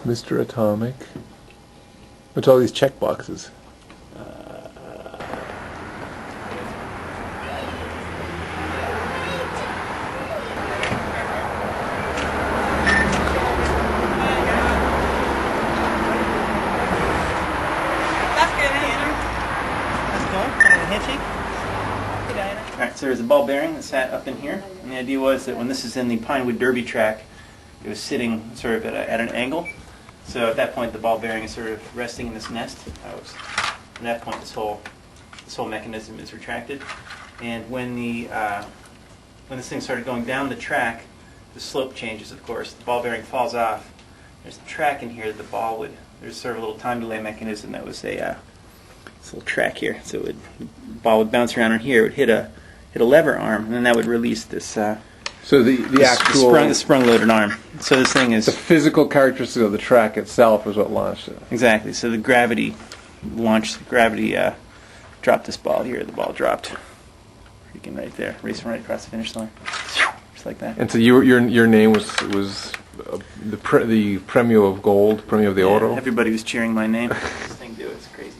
Mr. Atomic. What's all these check boxes? Alright, so there's a ball bearing that sat up in here, and the idea was that when this is in the Pinewood Derby track, it was sitting sort of at an angle. So at that point, the ball bearing is sort of resting in this nest. At that point, this whole mechanism is retracted, and when this thing started going down the track, the slope changes. Of course, the ball bearing falls off. There's a track in here that the ball would. There's sort of a little time delay mechanism that was this little track here. So the ball would bounce around in here. It would hit a lever arm, and then that would release this. So the actual the sprung-loaded arm. So this thing is the physical characteristic of the track itself is what launched it. Exactly. So the gravity dropped this ball here. The ball dropped, freaking right there, racing right across the finish line, just like that. And so your name was the Premio of Gold, Premio of the Oro. Everybody was cheering my name. This thing do it's crazy.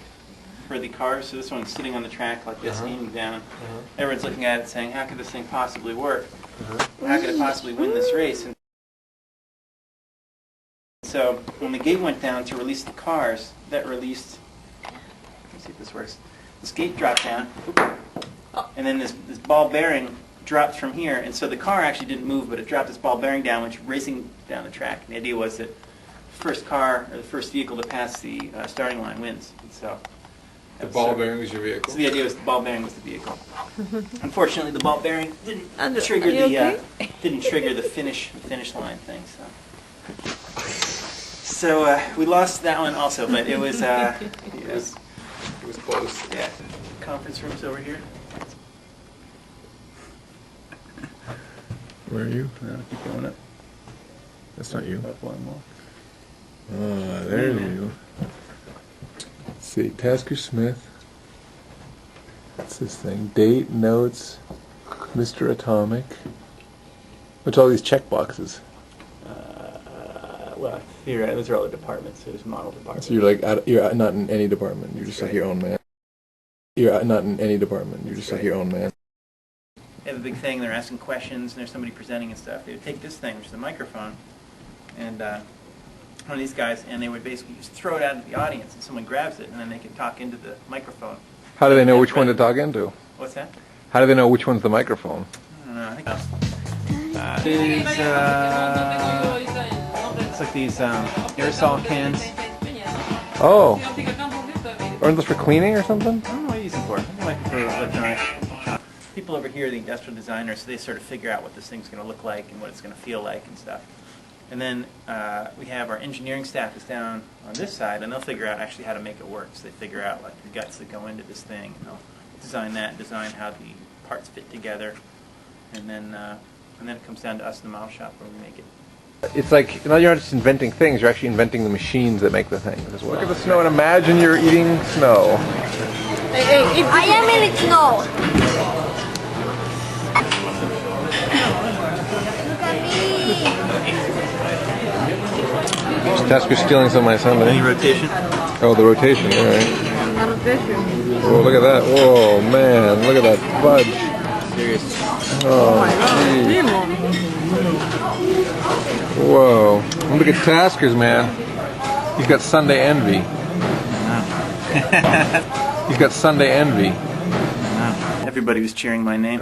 For the cars, so this one's sitting on the track like this, aiming down. Everyone's looking at it saying, how could this thing possibly work? How could it possibly win this race? And so when the gate went down to release the cars, that released, let's see if this works, this gate dropped down, and then this ball bearing dropped from here, and so the car actually didn't move, but it dropped this ball bearing down, which racing down the track. And the idea was that the first car, or the first vehicle to pass the starting line wins. And so the ball bearing was your vehicle? So the idea was the ball bearing was the vehicle. Unfortunately, the ball bearing didn't trigger the finish line thing. So we lost that one also, but it was it was close. Yeah, conference room's over here. Where are you? Keep going up. That's not you. Up one more. There you go. Let's see, Tasker Smith. What's this thing? Date, notes, Mr. Atomic. What's all these check boxes? Well, those are all the departments. So there's model departments. So you're not in any department. You're just like your own man. You're not in any department. You're just like your own man. They have a big thing. They're asking questions, and there's somebody presenting and stuff. They would take this thing, which is a microphone, and one of these guys, and they would basically just throw it out into the audience, and someone grabs it, and then they can talk into the microphone. How do they know which one to talk into? What's that? How do they know which one's the microphone? I don't know. I think it's like these aerosol cans. Oh. Aren't those for cleaning or something? I don't know what I use them for. I think it might be for electronics. People over here are the industrial designers, so they sort of figure out what this thing's going to look like and what it's going to feel like and stuff. And then we have our engineering staff is down on this side, and they'll figure out actually how to make it work. So they figure out like the guts that go into this thing, and they'll design that, design how the parts fit together, and then it comes down to us in the model shop where we make it. It's like, you're not just inventing things, you're actually inventing the machines that make the things as well. Look at the snow and imagine you're eating snow. I am eating snow. Look at me. Tasker's stealing some of my sundae. Any rotation? Oh, the rotation, all right. Whoa, look at that. Whoa, man, look at that fudge. Serious. Oh, geez. Whoa. Look at Tasker's, man. He's got Sunday envy. He's got Sunday envy. Everybody was cheering my name.